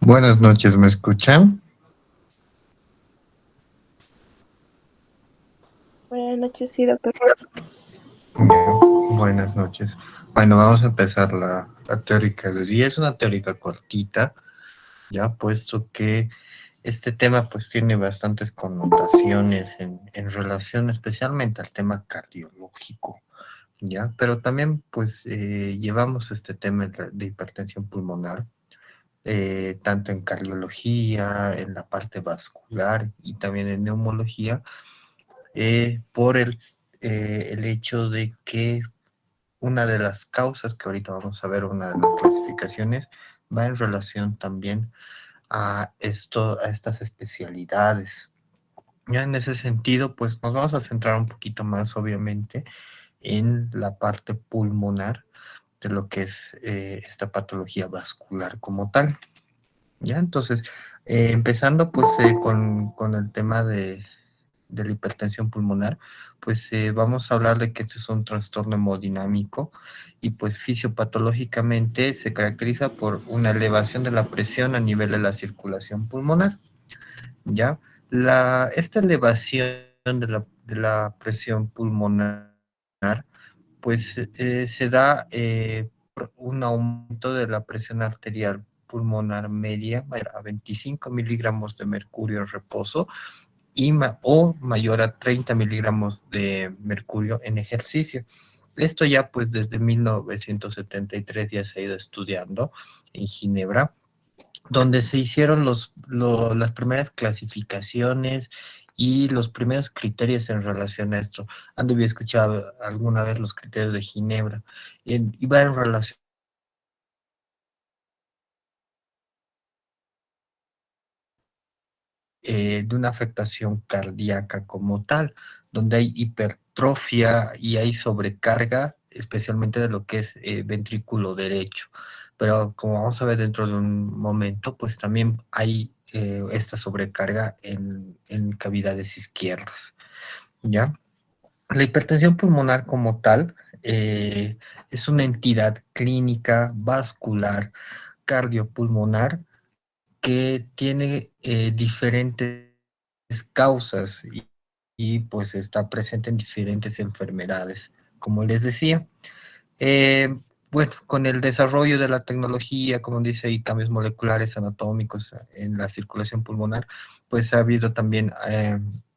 Buenas noches, ¿me escuchan? Buenas noches, sí, doctor. Ya, buenas noches. Bueno, vamos a empezar la teórica del día. Es una teórica cortita, ya puesto que este tema pues tiene bastantes connotaciones en relación especialmente al tema cardiológico, ya, pero también pues llevamos este tema de hipertensión pulmonar, tanto en cardiología, en la parte vascular y también en neumología por el hecho de que una de las causas que ahorita vamos a ver, una de las clasificaciones, va en relación también a estas especialidades. Ya en ese sentido, pues nos vamos a centrar un poquito más, obviamente, en la parte pulmonar de lo que es esta patología vascular como tal. Ya, entonces, empezando pues con el tema de la hipertensión pulmonar, pues vamos a hablar de que este es un trastorno hemodinámico y pues fisiopatológicamente se caracteriza por una elevación de la presión a nivel de la circulación pulmonar, ¿ya? Esta elevación de la presión pulmonar, pues se da por un aumento de la presión arterial pulmonar media a 25 miligramos de mercurio en reposo o mayor a 30 miligramos de mercurio en ejercicio. Esto ya pues desde 1973 ya se ha ido estudiando en Ginebra, donde se hicieron las primeras clasificaciones y los primeros criterios en relación a esto. Han debido escuchar alguna vez los criterios de Ginebra y va en relación de una afectación cardíaca como tal, donde hay hipertrofia y hay sobrecarga, especialmente de lo que es ventrículo derecho. Pero como vamos a ver dentro de un momento, pues también hay esta sobrecarga en cavidades izquierdas, ¿ya? La hipertensión pulmonar como tal es una entidad clínica, vascular, cardiopulmonar, que tiene diferentes causas pues está presente en diferentes enfermedades, como les decía. Eh, bueno, con el desarrollo de la tecnología, como dice, y cambios moleculares anatómicos en la circulación pulmonar, pues ha habido también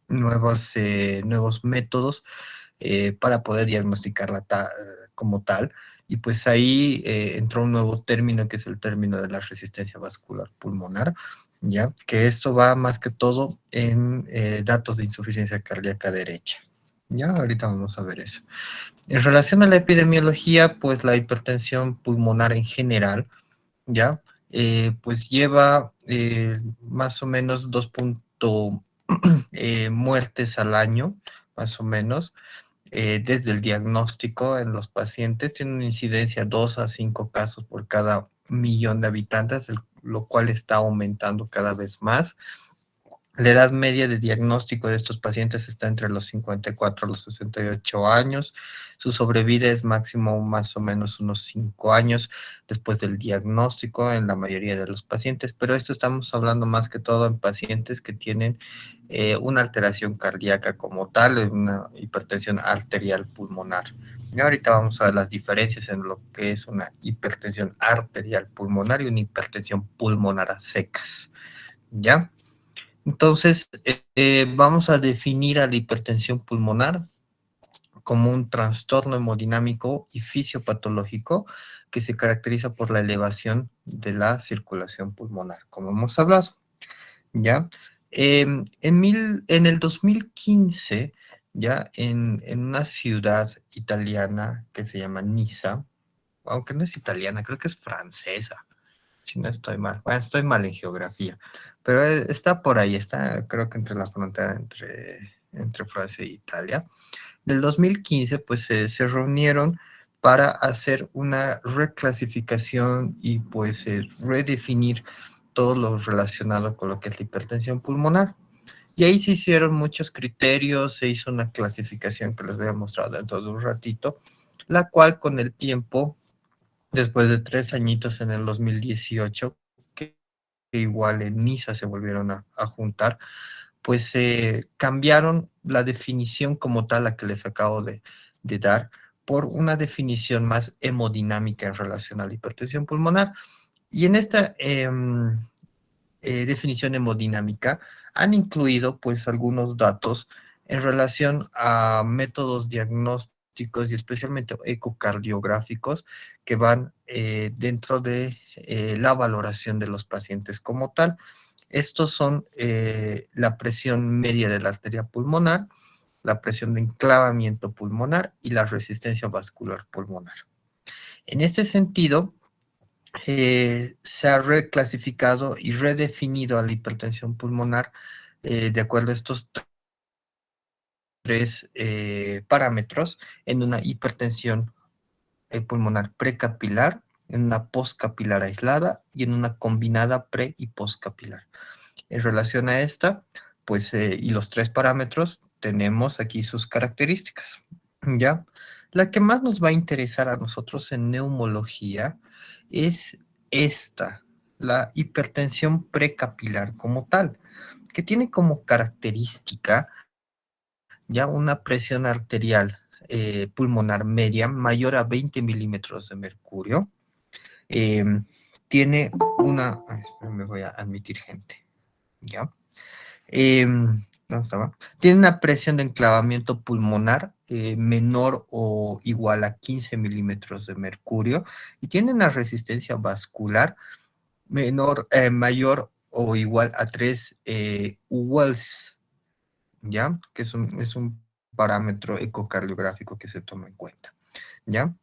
nuevos métodos para poder diagnosticarla como tal. Y pues ahí entró un nuevo término que es el término de la resistencia vascular pulmonar, ¿ya? Que esto va más que todo en datos de insuficiencia cardíaca derecha. Ya, ahorita vamos a ver eso. En relación a la epidemiología, pues la hipertensión pulmonar en general, ¿ya? Pues lleva más o menos 2 muertes al año, más o menos, desde el diagnóstico en los pacientes. Tiene una incidencia 2 a 5 casos por cada millón de habitantes, lo cual está aumentando cada vez más. La edad media de diagnóstico de estos pacientes está entre los 54 a los 68 años. Su sobrevida es máximo más o menos unos 5 años después del diagnóstico en la mayoría de los pacientes, pero esto estamos hablando más que todo en pacientes que tienen una alteración cardíaca como tal, una hipertensión arterial pulmonar. Y ahorita vamos a ver las diferencias en lo que es una hipertensión arterial pulmonar y una hipertensión pulmonar a secas, ¿ya? Entonces, vamos a definir a la hipertensión pulmonar como un trastorno hemodinámico y fisiopatológico que se caracteriza por la elevación de la circulación pulmonar, como hemos hablado, ¿ya? En el 2015, ya en una ciudad italiana que se llama Niza, aunque no es italiana, creo que es francesa, si no estoy mal. Bueno, estoy mal en geografía, pero está por ahí, está creo que entre la frontera entre Francia e Italia. Del 2015, pues se reunieron para hacer una reclasificación y pues redefinir todo lo relacionado con lo que es la hipertensión pulmonar. Y ahí se hicieron muchos criterios, se hizo una clasificación que les voy a mostrar dentro de un ratito, la cual con el tiempo, después de 3 añitos en el 2018, igual en Niza se volvieron a juntar, pues cambiaron la definición como tal a que les acabo de dar por una definición más hemodinámica en relación a la hipertensión pulmonar. Y en esta definición hemodinámica han incluido pues algunos datos en relación a métodos diagnósticos y especialmente ecocardiográficos que van dentro de la valoración de los pacientes como tal. Estos son la presión media de la arteria pulmonar, la presión de enclavamiento pulmonar y la resistencia vascular pulmonar. En este sentido, se ha reclasificado y redefinido a la hipertensión pulmonar de acuerdo a estos tres parámetros en una hipertensión pulmonar precapilar, en una postcapilar aislada y en una combinada pre y postcapilar. En relación a esta, pues, y los tres parámetros, tenemos aquí sus características, ¿ya? La que más nos va a interesar a nosotros en neumología es esta, la hipertensión precapilar como tal, que tiene como característica ya una presión arterial pulmonar media mayor a 20 milímetros de mercurio. Eh, tiene una... me voy a admitir gente, ¿ya? ¿Dónde estaba? Tiene una presión de enclavamiento pulmonar menor o igual a 15 milímetros de mercurio y tiene una resistencia vascular mayor o igual a 3 Wells, ¿ya? Que es un parámetro ecocardiográfico que se toma en cuenta, ¿ya?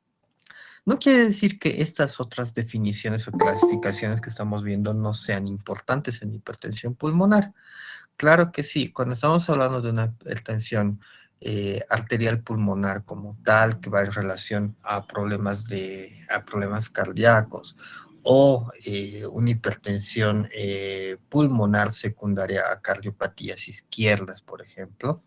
No quiere decir que estas otras definiciones o clasificaciones que estamos viendo no sean importantes en hipertensión pulmonar. Claro que sí, cuando estamos hablando de una hipertensión arterial pulmonar como tal, que va en relación a a problemas cardíacos, o una hipertensión pulmonar secundaria a cardiopatías izquierdas, por ejemplo,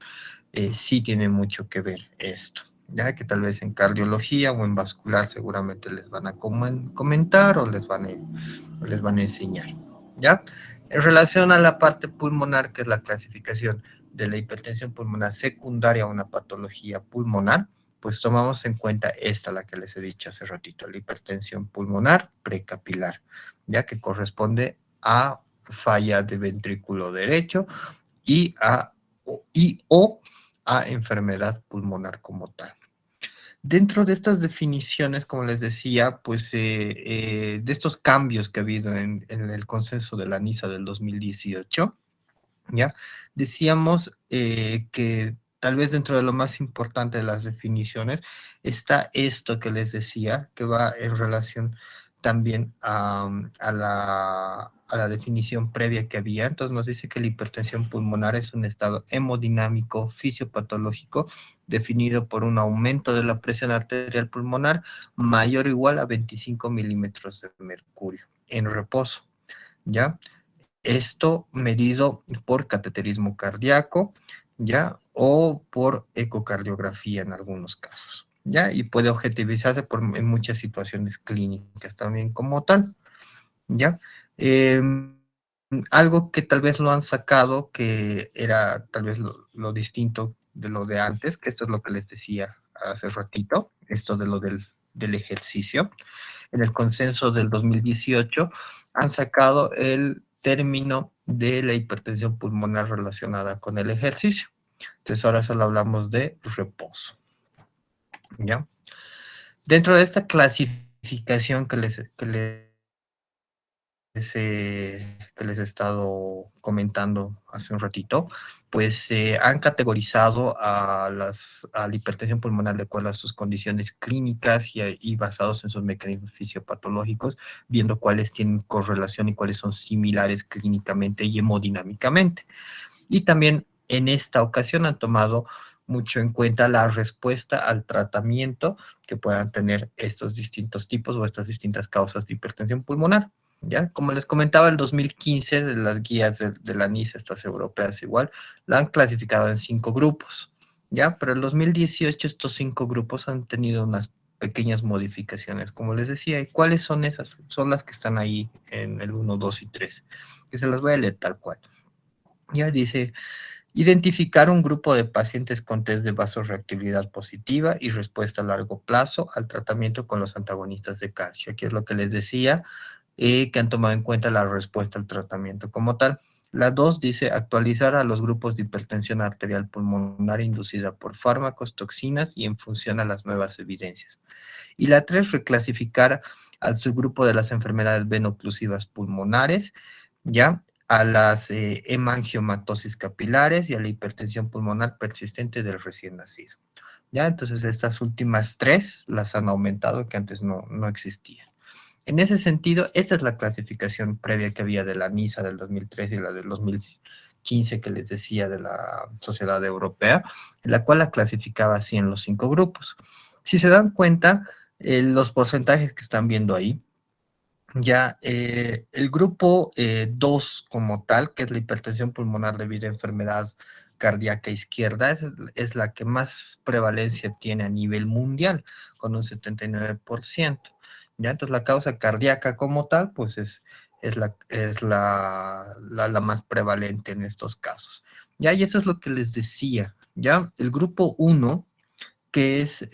sí tiene mucho que ver esto. Ya que tal vez en cardiología o en vascular seguramente les van a comentar o les van a enseñar. ¿Ya? En relación a la parte pulmonar, que es la clasificación de la hipertensión pulmonar secundaria a una patología pulmonar, pues tomamos en cuenta esta, la que les he dicho hace ratito, la hipertensión pulmonar precapilar, ya que corresponde a falla de ventrículo derecho y o a enfermedad pulmonar como tal. Dentro de estas definiciones, como les decía, pues de estos cambios que ha habido en el consenso de la NISA del 2018, ¿ya? Decíamos que tal vez dentro de lo más importante de las definiciones está esto que les decía, que va en relación también a la definición previa que había. Entonces nos dice que la hipertensión pulmonar es un estado hemodinámico fisiopatológico definido por un aumento de la presión arterial pulmonar mayor o igual a 25 milímetros de mercurio en reposo, ¿ya? Esto medido por cateterismo cardíaco, ¿ya? O por ecocardiografía en algunos casos, ¿ya? Y puede objetivizarse en muchas situaciones clínicas también como tal, ¿ya? Algo que tal vez lo han sacado, que era tal vez lo distinto de lo de antes, que esto es lo que les decía hace ratito, esto de lo del ejercicio. En el consenso del 2018 han sacado el término de la hipertensión pulmonar relacionada con el ejercicio. Entonces ahora solo hablamos de reposo, ¿ya? Dentro de esta clasificación que les he estado comentando hace un ratito, pues se han categorizado a la hipertensión pulmonar de acuerdo a sus condiciones clínicas y basados en sus mecanismos fisiopatológicos, viendo cuáles tienen correlación y cuáles son similares clínicamente y hemodinámicamente. Y también en esta ocasión han tomado mucho en cuenta la respuesta al tratamiento que puedan tener estos distintos tipos o estas distintas causas de hipertensión pulmonar. ¿Ya? Como les comentaba, el 2015 de las guías de la NICE, estas europeas igual, la han clasificado en 5 grupos, ¿ya? Pero el 2018 estos 5 grupos han tenido unas pequeñas modificaciones, como les decía. ¿Y cuáles son esas? Son las que están ahí en el 1, 2 y 3, que se las voy a leer tal cual. Ya dice, identificar un grupo de pacientes con test de vasorreactividad positiva y respuesta a largo plazo al tratamiento con los antagonistas de calcio. Aquí es lo que les decía, que han tomado en cuenta la respuesta al tratamiento como tal. La 2 dice actualizar a los grupos de hipertensión arterial pulmonar inducida por fármacos, toxinas y en función a las nuevas evidencias. Y la 3, reclasificar al subgrupo de las enfermedades venoclusivas pulmonares, ¿ya? A las hemangiomatosis capilares y a la hipertensión pulmonar persistente del recién nacido. ¿Ya? Entonces estas últimas 3 las han aumentado, que antes no existían. En ese sentido, esta es la clasificación previa que había de la NISA del 2013 y la del 2015 que les decía de la Sociedad Europea, en la cual la clasificaba así en los 5 grupos. Si se dan cuenta, los porcentajes que están viendo ahí, ya el grupo 2 como tal, que es la hipertensión pulmonar debido a enfermedad cardíaca izquierda, es la que más prevalencia tiene a nivel mundial, con un 79%. ¿Ya? Entonces la causa cardíaca como tal, pues es la más prevalente en estos casos. ¿Ya? Y eso es lo que les decía. ¿Ya? El grupo 1, que es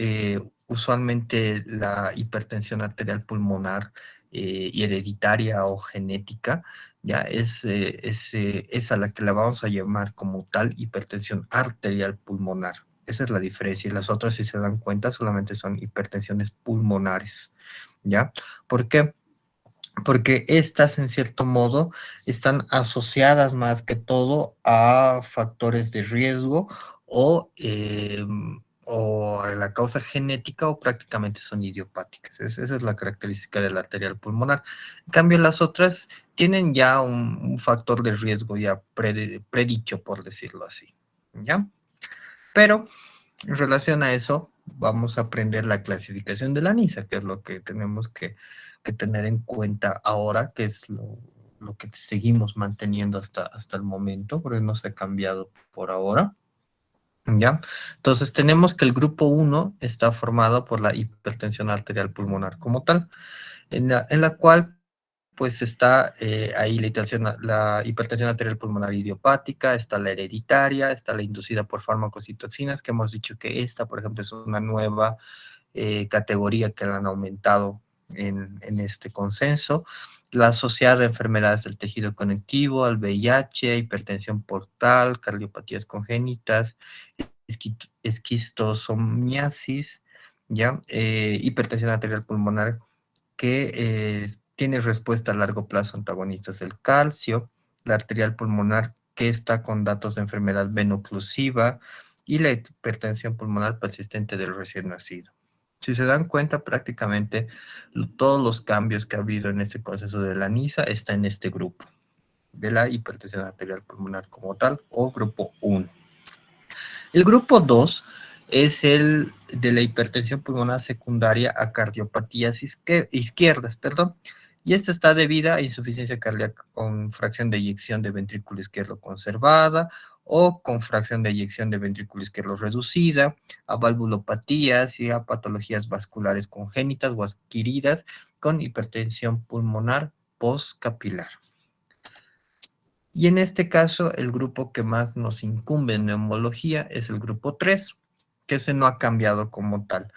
usualmente la hipertensión arterial pulmonar y hereditaria o genética, ya es a la que la vamos a llamar como tal hipertensión arterial pulmonar. Esa es la diferencia. Y las otras, si se dan cuenta, solamente son hipertensiones pulmonares, ¿ya? ¿Por qué? Porque estas, en cierto modo, están asociadas más que todo a factores de riesgo o, o a la causa genética o prácticamente son idiopáticas. Esa es la característica del arterial pulmonar. En cambio, las otras tienen ya un factor de riesgo ya predicho, por decirlo así, ¿ya? Pero en relación a eso, vamos a aprender la clasificación de la NISA, que es lo que tenemos que tener en cuenta ahora, que es lo que seguimos manteniendo hasta el momento, porque no se ha cambiado por ahora. ¿Ya? Entonces tenemos que el grupo 1 está formado por la hipertensión arterial pulmonar como tal, en la cual pues está ahí la hipertensión arterial pulmonar idiopática, está la hereditaria, está la inducida por fármacos y toxinas, que hemos dicho que esta, por ejemplo, es una nueva categoría que la han aumentado en este consenso. La asociada a enfermedades del tejido conectivo, al VIH, hipertensión portal, cardiopatías congénitas, esquistosomiasis, ¿ya? Hipertensión arterial pulmonar que tiene respuesta a largo plazo antagonistas del calcio, la arterial pulmonar que está con datos de enfermedad venoclusiva y la hipertensión pulmonar persistente del recién nacido. Si se dan cuenta, prácticamente todos los cambios que ha habido en este proceso de la NISA está en este grupo, de la hipertensión arterial pulmonar como tal, o grupo 1. El grupo 2 es el de la hipertensión pulmonar secundaria a cardiopatías izquierdas, perdón, y esta está debida a insuficiencia cardíaca con fracción de eyección de ventrículo izquierdo conservada o con fracción de eyección de ventrículo izquierdo reducida, a valvulopatías y a patologías vasculares congénitas o adquiridas con hipertensión pulmonar postcapilar. Y en este caso, el grupo que más nos incumbe en neumología es el grupo 3, que ese no ha cambiado como tal.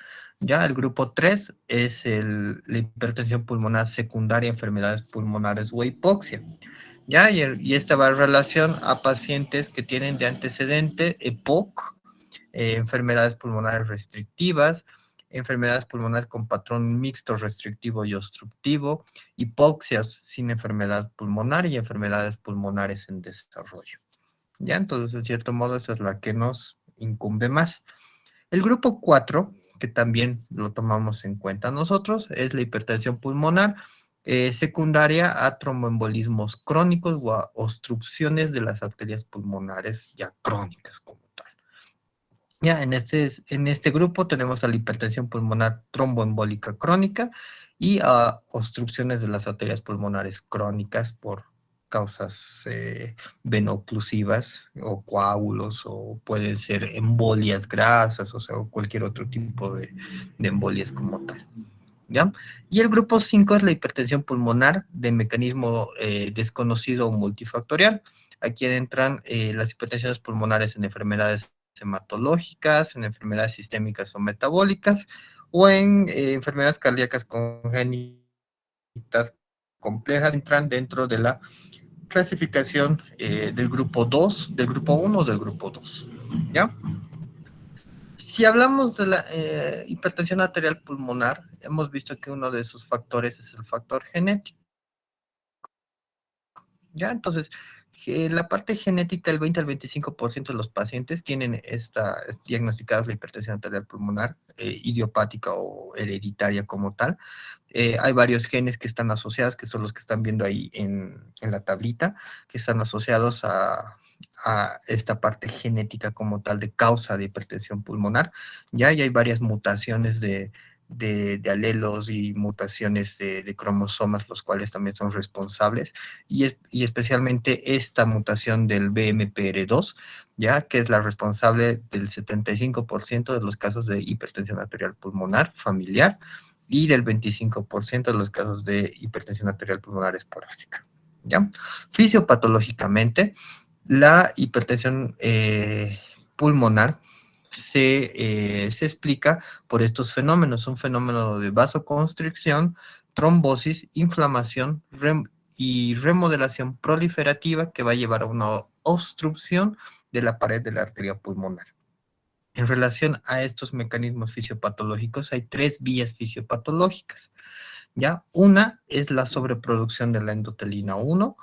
Ya el grupo 3 es la hipertensión pulmonar secundaria, enfermedades pulmonares o hipoxia. ¿Ya? Y esta va en relación a pacientes que tienen de antecedente EPOC, enfermedades pulmonares restrictivas, enfermedades pulmonares con patrón mixto restrictivo y obstructivo, hipoxias sin enfermedad pulmonar y enfermedades pulmonares en desarrollo. ¿Ya? Entonces, en cierto modo, esa es la que nos incumbe más. El grupo 4, que también lo tomamos en cuenta nosotros, es la hipertensión pulmonar secundaria a tromboembolismos crónicos o a obstrucciones de las arterias pulmonares ya crónicas como tal. Ya, en este grupo tenemos a la hipertensión pulmonar tromboembólica crónica y a obstrucciones de las arterias pulmonares crónicas por causas venoclusivas o coágulos, o pueden ser embolias grasas, o sea, o cualquier otro tipo de embolias como tal. ¿Ya? Y el grupo 5 es la hipertensión pulmonar de mecanismo desconocido o multifactorial. Aquí entran las hipertensiones pulmonares en enfermedades hematológicas, en enfermedades sistémicas o metabólicas, o en enfermedades cardíacas congénitas complejas. Entran dentro de la clasificación del grupo 2, del grupo 1 o del grupo 2. ¿Ya? Si hablamos de la hipertensión arterial pulmonar, hemos visto que uno de sus factores es el factor genético. ¿Ya? Entonces, la parte genética, el 20 al 25% de los pacientes tienen diagnosticadas la hipertensión arterial pulmonar, idiopática o hereditaria como tal. Hay varios genes que están asociados, que son los que están viendo ahí en la tablita, que están asociados a esta parte genética como tal de causa de hipertensión pulmonar. Ya, y hay varias mutaciones de alelos y mutaciones de cromosomas, los cuales también son responsables, y especialmente esta mutación del BMPR2, ya que es la responsable del 75% de los casos de hipertensión arterial pulmonar familiar y del 25% de los casos de hipertensión arterial pulmonar esporádica. ¿Ya? Fisiopatológicamente, la hipertensión pulmonar se explica por estos fenómenos, un fenómeno de vasoconstricción, trombosis, inflamación y remodelación proliferativa que va a llevar a una obstrucción de la pared de la arteria pulmonar. En relación a estos mecanismos fisiopatológicos, hay tres vías fisiopatológicas. ¿Ya? Una es la sobreproducción de la endotelina 1.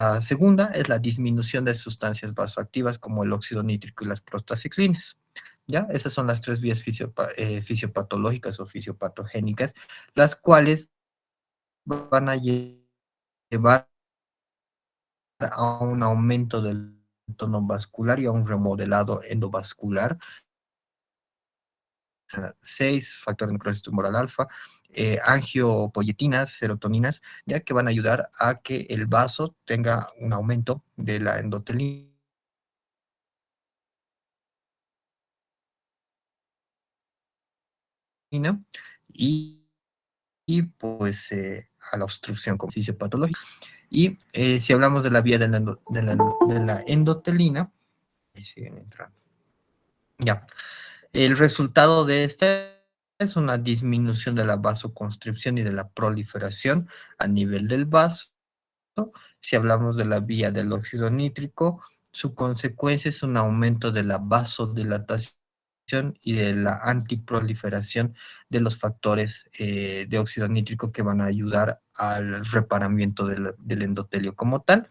La segunda es la disminución de sustancias vasoactivas como el óxido nítrico y las prostaciclinas. ¿Ya? Esas son las tres vías fisiopatológicas o fisiopatogénicas, las cuales van a llevar a un aumento del tono vascular y a un remodelado endovascular. 6, factor de necrosis tumoral alfa, angiopoietinas, serotoninas, ya que van a ayudar a que el vaso tenga un aumento de la endotelina y, pues a la obstrucción como fisiopatológica. Y si hablamos de la vía de la endotelina, ahí siguen entrando. Ya. El resultado de este es una disminución de la vasoconstricción y de la proliferación a nivel del vaso. Si hablamos de la vía del óxido nítrico, su consecuencia es un aumento de la vasodilatación y de la antiproliferación de los factores de óxido nítrico que van a ayudar al reparamiento del endotelio como tal.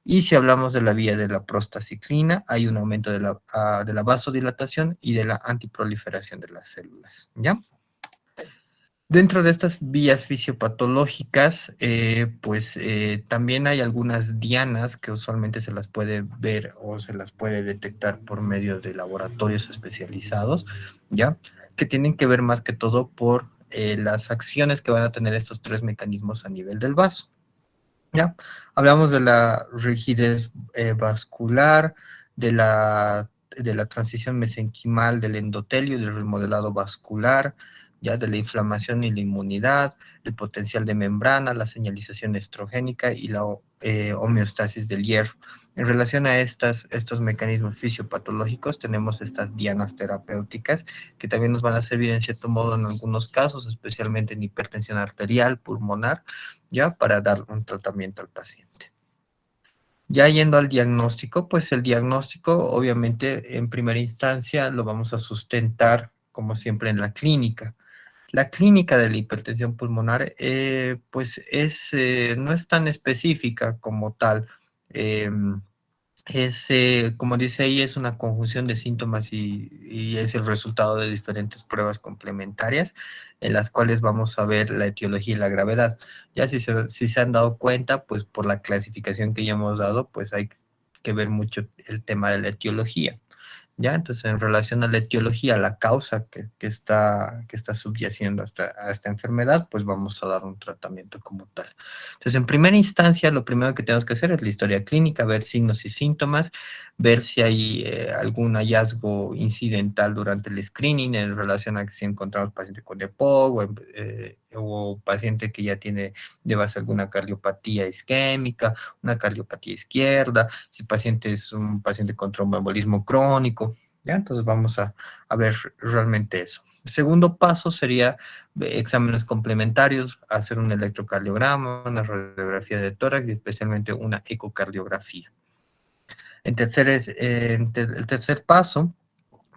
Y si hablamos de la vía de la prostaciclina, hay un aumento de la vasodilatación y de la antiproliferación de las células, ¿ya? Dentro de estas vías fisiopatológicas, pues también hay algunas dianas que usualmente se las puede ver o se las puede detectar por medio de laboratorios especializados, ¿ya? Que tienen que ver más que todo por las acciones que van a tener estos tres mecanismos a nivel del vaso. ¿Ya? Hablamos de la rigidez vascular, de la transición mesenquimal del endotelio, del remodelado vascular, ya de la inflamación y la inmunidad, el potencial de membrana, la señalización estrogénica y la homeostasis del hierro. En relación a estos mecanismos fisiopatológicos, tenemos estas dianas terapéuticas que también nos van a servir en cierto modo en algunos casos, especialmente en hipertensión arterial, pulmonar, ya para dar un tratamiento al paciente. Ya yendo al diagnóstico, pues el diagnóstico obviamente en primera instancia lo vamos a sustentar como siempre en la clínica. La clínica de la hipertensión pulmonar pues no es tan específica como tal. Como dice ahí, es una conjunción de síntomas y es el resultado de diferentes pruebas complementarias en las cuales vamos a ver la etiología y la gravedad. Ya si se han dado cuenta, pues por la clasificación que ya hemos dado, pues hay que ver mucho el tema de la etiología. ¿ya? Entonces, en relación a la etiología, la causa que está subyaciendo a esta enfermedad, pues vamos a dar un tratamiento como tal. Entonces, en primera instancia, lo primero que tenemos que hacer es la historia clínica, ver signos y síntomas, ver si hay algún hallazgo incidental durante el screening en relación a que si encontramos paciente con EPOC o paciente que ya tiene de base alguna cardiopatía isquémica, una cardiopatía izquierda, si el paciente es un paciente con tromboembolismo crónico, ¿ya? Entonces vamos a ver realmente eso. El segundo paso sería exámenes complementarios, hacer un electrocardiograma, una radiografía de tórax y especialmente una ecocardiografía. El tercer paso,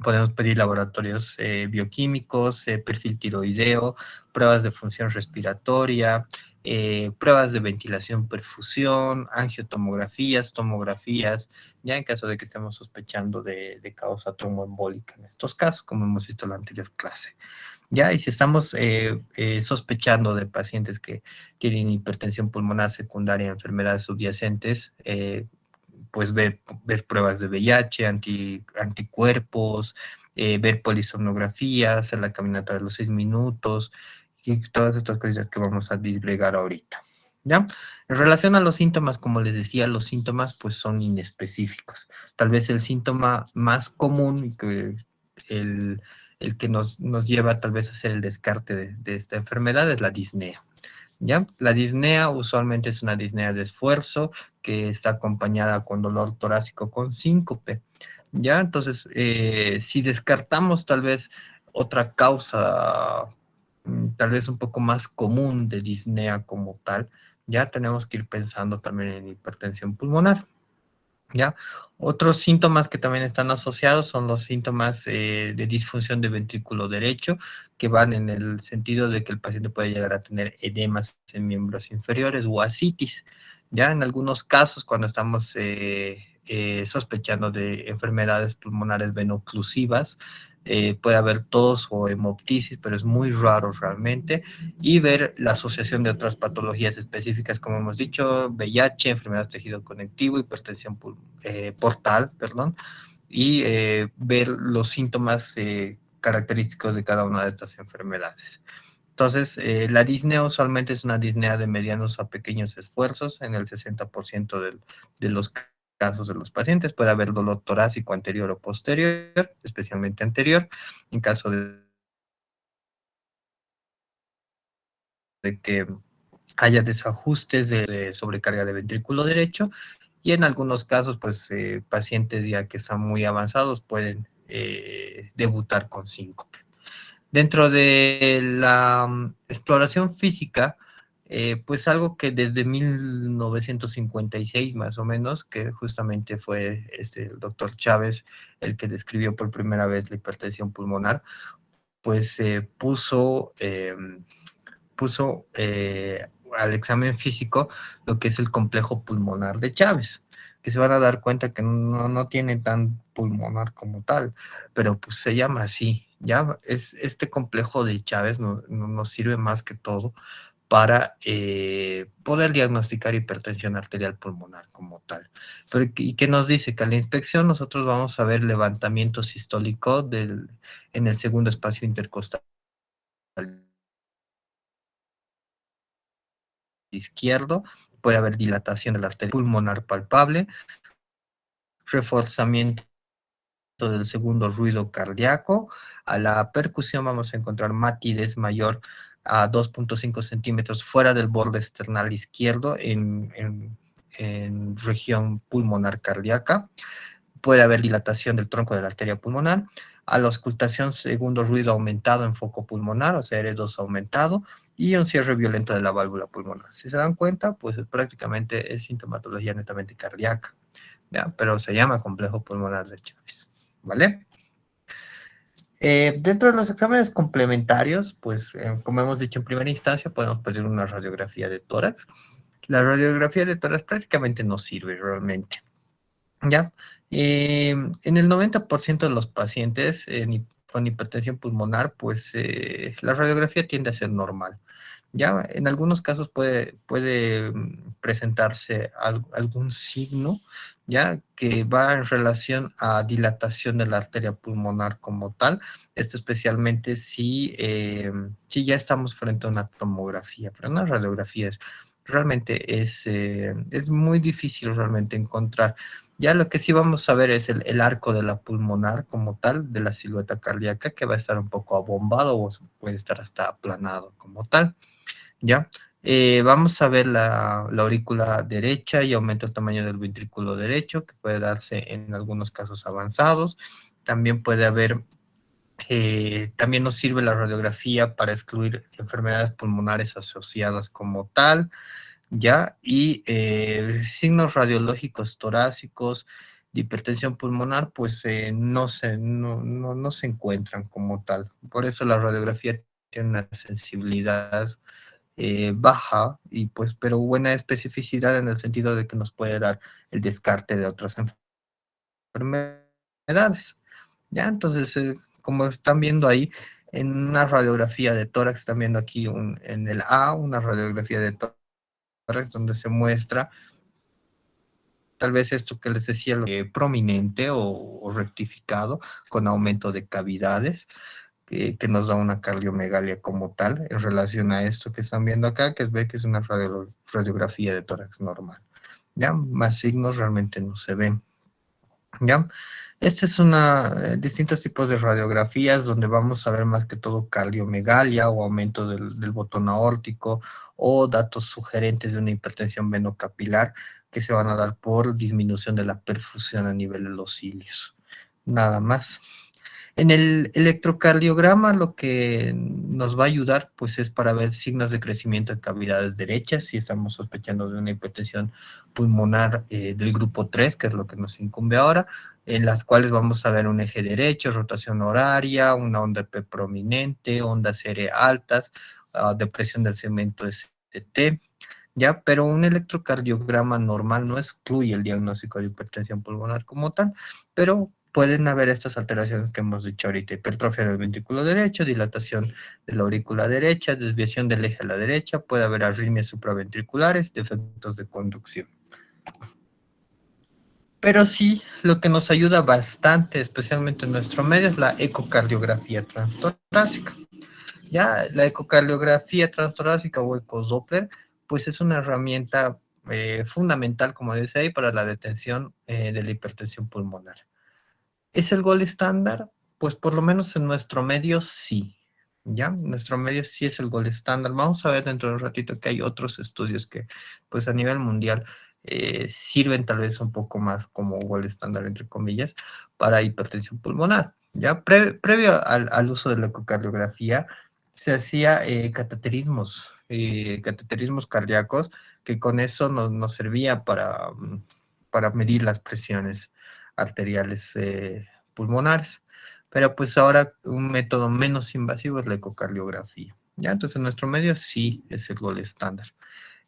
podemos pedir laboratorios bioquímicos, perfil tiroideo, pruebas de función respiratoria, pruebas de ventilación, perfusión, angiotomografías, tomografías, ya en caso de que estemos sospechando de causa tromboembólica en estos casos, como hemos visto en la anterior clase. Ya, y si estamos sospechando de pacientes que tienen hipertensión pulmonar secundaria, enfermedades subyacentes, pues ver pruebas de VIH, anticuerpos, ver polisomnografía, hacer la caminata de los 6 minutos y todas estas cosas que vamos a disgregar ahorita. ¿Ya? En relación a los síntomas, como les decía, los síntomas pues son inespecíficos. Tal vez el síntoma más común y que el que nos lleva tal vez a hacer el descarte de esta enfermedad es la disnea. ¿Ya? La disnea usualmente es una disnea de esfuerzo que está acompañada con dolor torácico con síncope. ¿Ya? Entonces, si descartamos tal vez otra causa, tal vez un poco más común de disnea como tal, ya tenemos que ir pensando también en hipertensión pulmonar. ¿Ya? Otros síntomas que también están asociados son los síntomas de disfunción de ventrículo derecho, que van en el sentido de que el paciente puede llegar a tener edemas en miembros inferiores o ascitis. Ya en algunos casos, cuando estamos sospechando de enfermedades pulmonares venoclusivas, puede haber tos o hemoptisis, pero es muy raro realmente, y ver la asociación de otras patologías específicas, como hemos dicho, VIH, enfermedad del tejido conectivo, hipertensión portal, perdón, y ver los síntomas característicos de cada una de estas enfermedades. Entonces, la disnea usualmente es una disnea de medianos a pequeños esfuerzos en el 60% de los casos de los pacientes. Puede haber dolor torácico anterior o posterior, especialmente anterior. En caso de que haya desajustes de sobrecarga de ventrículo derecho, y en algunos casos, pues pacientes ya que están muy avanzados pueden debutar con síncope. Dentro de la exploración física, pues algo que desde 1956 más o menos, que justamente fue el doctor Chávez el que describió por primera vez la hipertensión pulmonar, pues puso al examen físico lo que es el complejo pulmonar de Chávez, que se van a dar cuenta que no tiene tan pulmonar como tal, pero pues se llama así. Ya es este complejo de Chávez nos sirve más que todo para poder diagnosticar hipertensión arterial pulmonar como tal. ¿Y qué nos dice? Que a la inspección nosotros vamos a ver levantamiento sistólico en el segundo espacio intercostal izquierdo, puede haber dilatación de la arteria pulmonar palpable, reforzamiento del segundo ruido cardíaco. A la percusión vamos a encontrar matidez mayor a 2.5 centímetros fuera del borde external izquierdo en región pulmonar cardíaca. Puede haber dilatación del tronco de la arteria pulmonar. A la auscultación, segundo ruido aumentado en foco pulmonar, o sea, R2 aumentado, y un cierre violento de la válvula pulmonar. Si se dan cuenta, pues prácticamente es sintomatología netamente cardíaca, ¿ya? Pero se llama complejo pulmonar de Chávez, ¿vale? Dentro de los exámenes complementarios, pues como hemos dicho en primera instancia, podemos pedir una radiografía de tórax. La radiografía de tórax prácticamente no sirve realmente. ¿Ya? En el 90% de los pacientes con hipertensión pulmonar, pues la radiografía tiende a ser normal. ¿Ya? En algunos casos puede presentarse algún signo, ya que va en relación a dilatación de la arteria pulmonar como tal. Esto especialmente si ya estamos frente a una tomografía, pero una radiografía realmente es muy difícil realmente encontrar. Ya lo que sí vamos a ver es el arco de la pulmonar como tal, de la silueta cardíaca, que va a estar un poco abombado o puede estar hasta aplanado como tal. ¿Ya? Vamos a ver la aurícula derecha y aumento el tamaño del ventrículo derecho, que puede darse en algunos casos avanzados. También puede haber, también nos sirve la radiografía para excluir enfermedades pulmonares asociadas como tal, ¿ya? Y signos radiológicos torácicos de hipertensión pulmonar, pues no se encuentran como tal. Por eso la radiografía tiene una sensibilidad baja y pues, pero buena especificidad en el sentido de que nos puede dar el descarte de otras enfermedades. Ya, entonces, como están viendo ahí, en una radiografía de tórax, están viendo aquí en el A, una radiografía de tórax donde se muestra tal vez esto que les decía, prominente o rectificado con aumento de cavidades que nos da una cardiomegalia como tal en relación a esto que están viendo acá, que ve que es una radiografía de tórax normal. ¿Ya? Más signos realmente no se ven. ¿Ya? Este es distintos tipos de radiografías donde vamos a ver más que todo cardiomegalia o aumento del botón aórtico o datos sugerentes de una hipertensión venocapilar que se van a dar por disminución de la perfusión a nivel de los cilios. Nada más. En el electrocardiograma lo que nos va a ayudar pues es para ver signos de crecimiento de cavidades derechas, si estamos sospechando de una hipertensión pulmonar del grupo 3, que es lo que nos incumbe ahora, en las cuales vamos a ver un eje derecho, rotación horaria, una onda P prominente, ondas R altas, depresión del segmento ST, ¿ya? Pero un electrocardiograma normal no excluye el diagnóstico de hipertensión pulmonar como tal, pero pueden haber estas alteraciones que hemos dicho ahorita: hipertrofia del ventrículo derecho, dilatación de la aurícula derecha, desviación del eje a la derecha, puede haber arritmias supraventriculares, defectos de conducción. Pero sí, lo que nos ayuda bastante, especialmente en nuestro medio, es la ecocardiografía transtorácica. Ya la ecocardiografía transtorácica o ecodoppler, pues es una herramienta fundamental, como dice ahí, para la detención de la hipertensión pulmonar. ¿Es el gol estándar? Pues por lo menos en nuestro medio sí. ¿Ya? Nuestro medio sí es el gol estándar. Vamos a ver dentro de un ratito que hay otros estudios que, pues a nivel mundial, sirven tal vez un poco más como gol estándar, entre comillas, para hipertensión pulmonar. ¿Ya? Previo al uso de la ecocardiografía, se hacía cateterismos cardíacos, que con eso nos servía para medir las presiones arteriales pulmonares. Pero pues ahora un método menos invasivo es la ecocardiografía. ¿Ya? Entonces en nuestro medio sí es el gol estándar.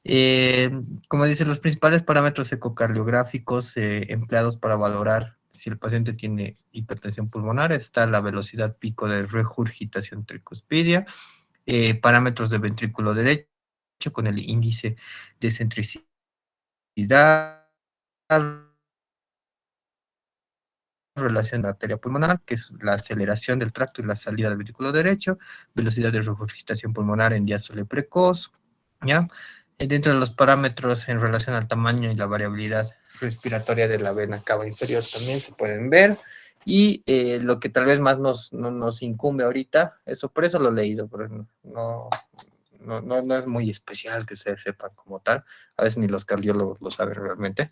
Eh, Como dice, los principales parámetros ecocardiográficos empleados para valorar si el paciente tiene hipertensión pulmonar está la velocidad pico de regurgitación tricuspidia, parámetros de ventrículo derecho con el índice de centricidad, relación de la arteria pulmonar, que es la aceleración del tracto y la salida del ventrículo derecho, velocidad de regurgitación pulmonar en diástole precoz, ¿ya? Dentro de los parámetros en relación al tamaño y la variabilidad respiratoria de la vena cava inferior también se pueden ver. Y lo que tal vez más nos incumbe ahorita, eso por eso lo he leído, pero no es muy especial que se sepa como tal. A veces ni los cardiólogos lo saben realmente,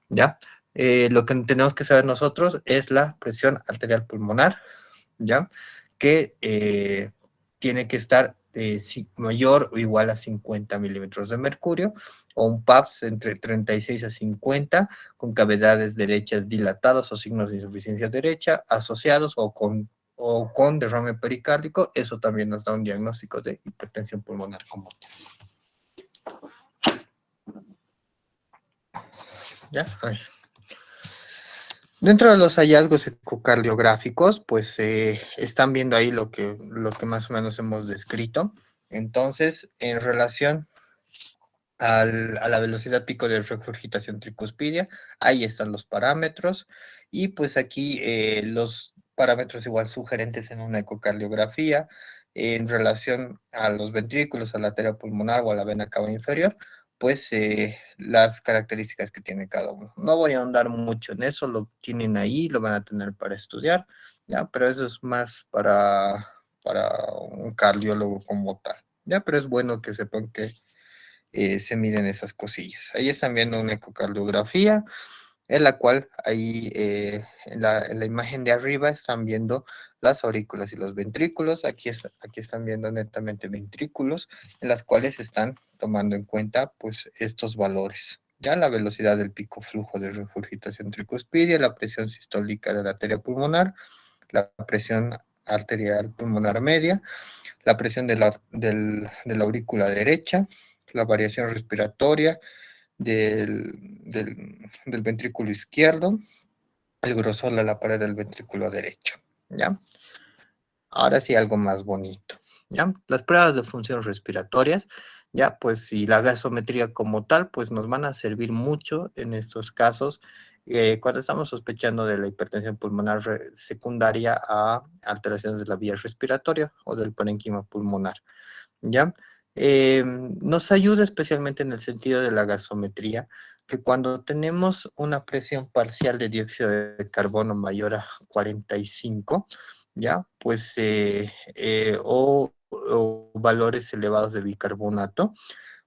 ¿ya? Lo que tenemos que saber nosotros es la presión arterial pulmonar, ¿ya? Que tiene que estar mayor o igual a 50 milímetros de mercurio, o un PAPS entre 36 a 50, con cavidades derechas dilatadas o signos de insuficiencia derecha, asociados o con derrame pericárdico. Eso también nos da un diagnóstico de hipertensión pulmonar como tal. ¿Ya? Ay. Dentro de los hallazgos ecocardiográficos, pues están viendo ahí lo que más o menos hemos descrito. Entonces, en relación a la velocidad pico de regurgitación tricuspidia. Ahí están los parámetros. Y pues aquí los parámetros igual sugerentes en una ecocardiografía en relación a los ventrículos, a la arteria pulmonar o a la vena cava inferior, pues las características que tiene cada uno. No voy a ahondar mucho en eso, lo tienen ahí, lo van a tener para estudiar, ¿ya? Pero eso es más para un cardiólogo como tal, ¿ya? Pero es bueno que sepan que se miden esas cosillas. Ahí están viendo una ecocardiografía, en la cual ahí en la imagen de arriba están viendo las aurículas y los ventrículos. Aquí están viendo netamente ventrículos, en las cuales están tomando en cuenta pues estos valores. Ya la velocidad del pico flujo de regurgitación tricuspidia, la presión sistólica de la arteria pulmonar, la presión arterial pulmonar media, la presión de la aurícula derecha, la variación respiratoria del ventrículo izquierdo, el grosor de la pared del ventrículo derecho, ¿ya? Ahora sí algo más bonito, ¿ya? Las pruebas de función respiratorias, ya, pues si la gasometría como tal, pues nos van a servir mucho en estos casos, cuando estamos sospechando de la hipertensión pulmonar secundaria a alteraciones de la vía respiratoria o del parénquima pulmonar. ¿Ya? Nos ayuda especialmente en el sentido de la gasometría, que cuando tenemos una presión parcial de dióxido de carbono mayor a 45, ¿ya? Pues, o valores elevados de bicarbonato,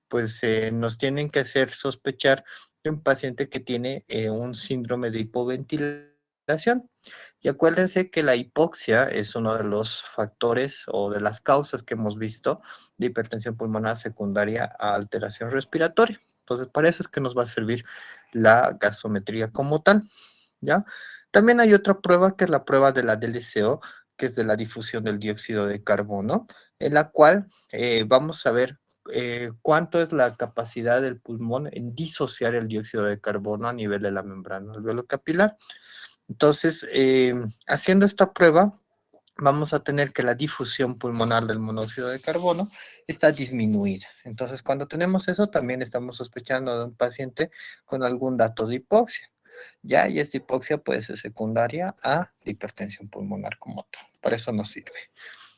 pues nos tienen que hacer sospechar de un paciente que tiene un síndrome de hipoventilación. Y acuérdense que la hipoxia es uno de los factores o de las causas que hemos visto de hipertensión pulmonar secundaria a alteración respiratoria. Entonces, para eso es que nos va a servir la gasometría como tal, ¿ya? También hay otra prueba que es la prueba de la DLCO, que es de la difusión del dióxido de carbono, en la cual vamos a ver cuánto es la capacidad del pulmón en disociar el dióxido de carbono a nivel de la membrana alveolo-capilar. Entonces, haciendo esta prueba, vamos a tener que la difusión pulmonar del monóxido de carbono está disminuida. Entonces, cuando tenemos eso, también estamos sospechando de un paciente con algún dato de hipoxia. Ya, y esta hipoxia puede ser secundaria a la hipertensión pulmonar como tal. Para eso nos sirve.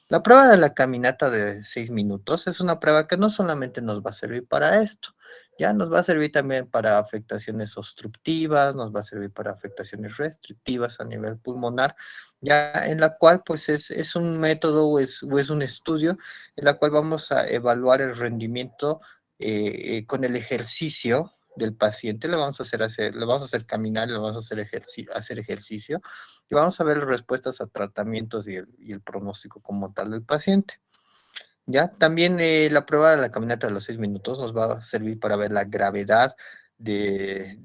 La prueba de la caminata de 6 minutos es una prueba que no solamente nos va a servir para esto, ya nos va a servir también para afectaciones obstructivas, nos va a servir para afectaciones restrictivas a nivel pulmonar, ya en la cual pues es un método o es un estudio en la cual vamos a evaluar el rendimiento con el ejercicio del paciente, le vamos a hacer caminar, le vamos a hacer ejercicio y vamos a ver las respuestas a tratamientos y el pronóstico como tal del paciente. ¿Ya? También la prueba de la caminata de los 6 minutos nos va a servir para ver la gravedad de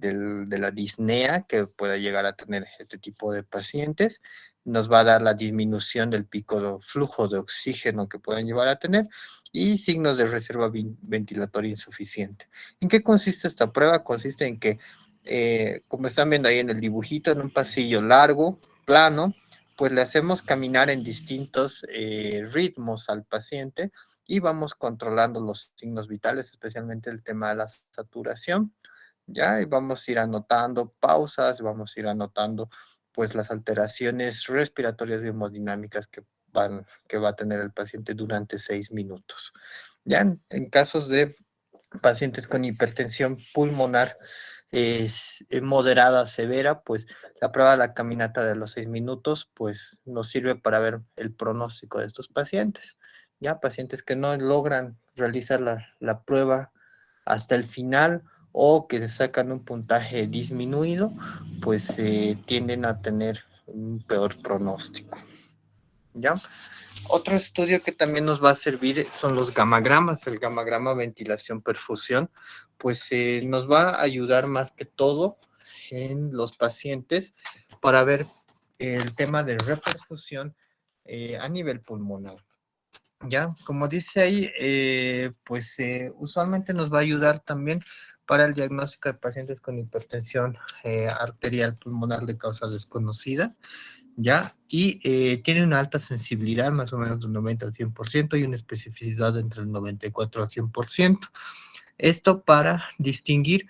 la disnea que pueda llegar a tener este tipo de pacientes. Nos va a dar la disminución del pico de flujo de oxígeno que pueden llevar a tener y signos de reserva ventilatoria insuficiente. ¿En qué consiste esta prueba? Consiste en que, como están viendo ahí en el dibujito, en un pasillo largo, plano, pues le hacemos caminar en distintos ritmos al paciente y vamos controlando los signos vitales, especialmente el tema de la saturación, ¿ya? Y vamos a ir anotando pausas, vamos a ir anotando pues las alteraciones respiratorias y hemodinámicas que va a tener el paciente durante 6 minutos. Ya en casos de pacientes con hipertensión pulmonar moderada, severa, pues la prueba de la caminata de los 6 minutos, pues nos sirve para ver el pronóstico de estos pacientes. Ya pacientes que no logran realizar la prueba hasta el final o que sacan un puntaje disminuido, pues tienden a tener un peor pronóstico. ¿Ya? Otro estudio que también nos va a servir son los gamagramas, el gamagrama ventilación-perfusión, pues nos va a ayudar más que todo en los pacientes para ver el tema de reperfusión a nivel pulmonar. Ya, como dice ahí, pues usualmente nos va a ayudar también para el diagnóstico de pacientes con hipertensión arterial pulmonar de causa desconocida, ¿ya? Y tiene una alta sensibilidad, más o menos del 90 al 100%, y una especificidad entre el 94 al 100%. Esto para distinguir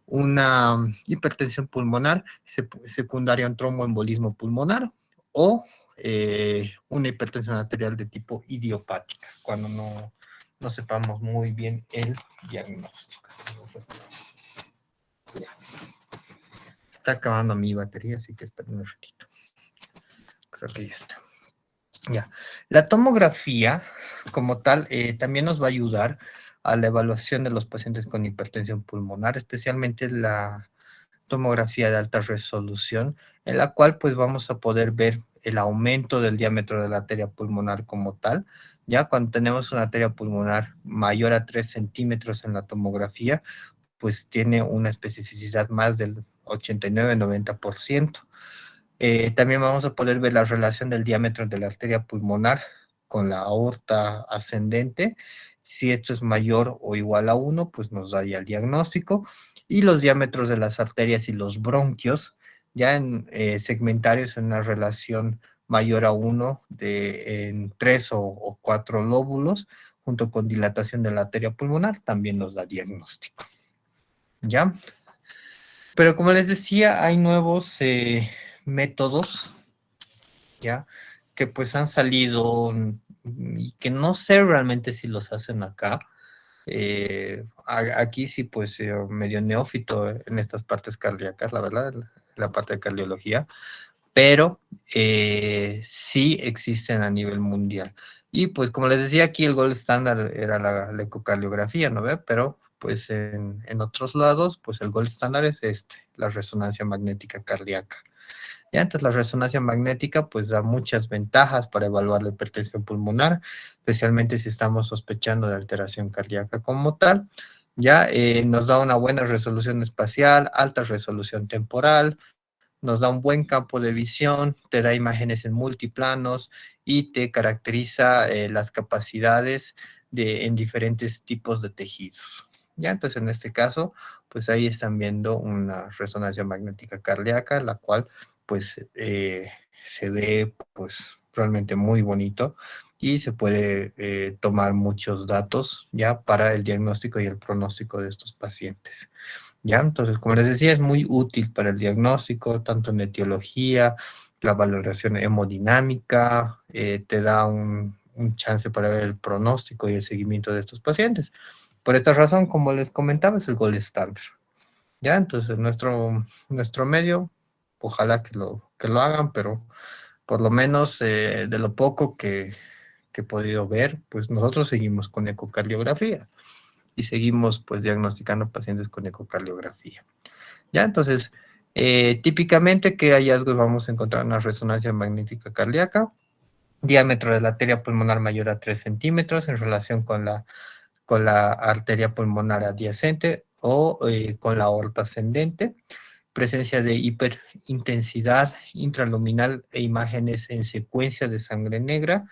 una hipertensión pulmonar secundaria a un tromboembolismo pulmonar o una hipertensión arterial de tipo idiopática, cuando no sepamos muy bien el diagnóstico. Ya. Está acabando mi batería, así que esperen un ratito. Creo que ya está. Ya. La tomografía, como tal, también nos va a ayudar a la evaluación de los pacientes con hipertensión pulmonar, especialmente la tomografía de alta resolución, en la cual pues vamos a poder ver el aumento del diámetro de la arteria pulmonar como tal. Ya cuando tenemos una arteria pulmonar mayor a 3 centímetros en la tomografía, pues tiene una especificidad más del 89-90%. También vamos a poder ver la relación del diámetro de la arteria pulmonar con la aorta ascendente. Si esto es mayor o igual a 1, pues nos da ya el diagnóstico. Y los diámetros de las arterias y los bronquios, ya en segmentarios en una relación mayor a 1 en 3 o 4 lóbulos, junto con dilatación de la arteria pulmonar, también nos da diagnóstico. ¿Ya? Pero como les decía, hay nuevos métodos, ¿ya? Que pues han salido y que no sé realmente si los hacen acá. Aquí sí, pues medio neófito en estas partes cardíacas, la verdad, la parte de cardiología, pero sí existen a nivel mundial. Y pues como les decía, aquí el gold estándar era la ecocardiografía, ¿no ve? Pero pues en otros lados, pues el gold estándar es la resonancia magnética cardíaca. Ya, entonces la resonancia magnética pues da muchas ventajas para evaluar la hipertensión pulmonar, especialmente si estamos sospechando de alteración cardíaca como tal. Ya nos da una buena resolución espacial, alta resolución temporal, nos da un buen campo de visión, te da imágenes en multiplanos y te caracteriza las capacidades en diferentes tipos de tejidos. Ya, entonces en este caso, pues ahí están viendo una resonancia magnética cardíaca, la cual pues se ve pues realmente muy bonito y se puede tomar muchos datos ya para el diagnóstico y el pronóstico de estos pacientes. ¿Ya? Entonces, como les decía, es muy útil para el diagnóstico, tanto en etiología, la valoración hemodinámica, te da un chance para ver el pronóstico y el seguimiento de estos pacientes. Por esta razón, como les comentaba, es el gold estándar. ¿Ya? Entonces, nuestro medio, ojalá que lo hagan, pero por lo menos de lo poco que he podido ver, pues nosotros seguimos con ecocardiografía y seguimos pues diagnosticando pacientes con ecocardiografía. ¿Ya? Entonces, típicamente, ¿qué hallazgos vamos a encontrar en la resonancia magnética cardíaca? Diámetro de la arteria pulmonar mayor a 3 centímetros en relación con la arteria pulmonar adyacente o con la aorta ascendente. Presencia de hiperintensidad intraluminal e imágenes en secuencia de sangre negra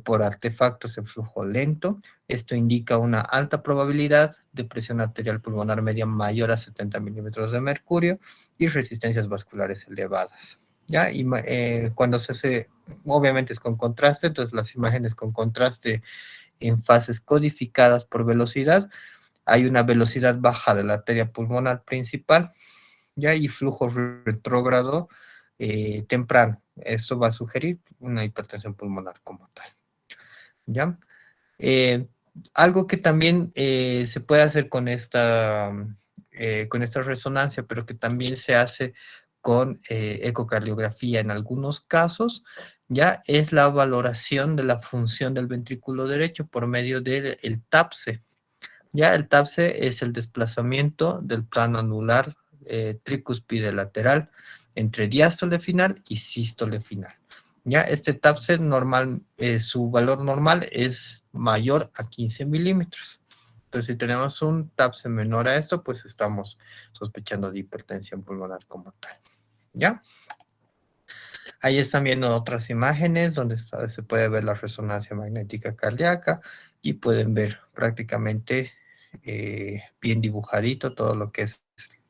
por artefactos en flujo lento. Esto indica una alta probabilidad de presión arterial pulmonar media mayor a 70 milímetros de mercurio y resistencias vasculares elevadas. ¿Ya? Y cuando se hace, obviamente es con contraste, entonces las imágenes con contraste en fases codificadas por velocidad, hay una velocidad baja de la arteria pulmonar principal, ¿ya? Y flujo retrógrado temprano. Eso va a sugerir una hipertensión pulmonar como tal, ¿ya? Eh, Algo que también se puede hacer con esta resonancia, pero que también se hace con ecocardiografía en algunos casos, ya es la valoración de la función del ventrículo derecho por medio del TAPSE. Ya el TAPSE es el desplazamiento del plano anular tricúspide lateral entre diástole final y sístole final. Ya este TAPSE normal, su valor normal es mayor a 15 milímetros. Entonces, si tenemos un TAPSE menor a esto, pues estamos sospechando de hipertensión pulmonar como tal. ¿Ya? Ahí están viendo otras imágenes donde se puede ver la resonancia magnética cardíaca y pueden ver prácticamente bien dibujadito todo lo que es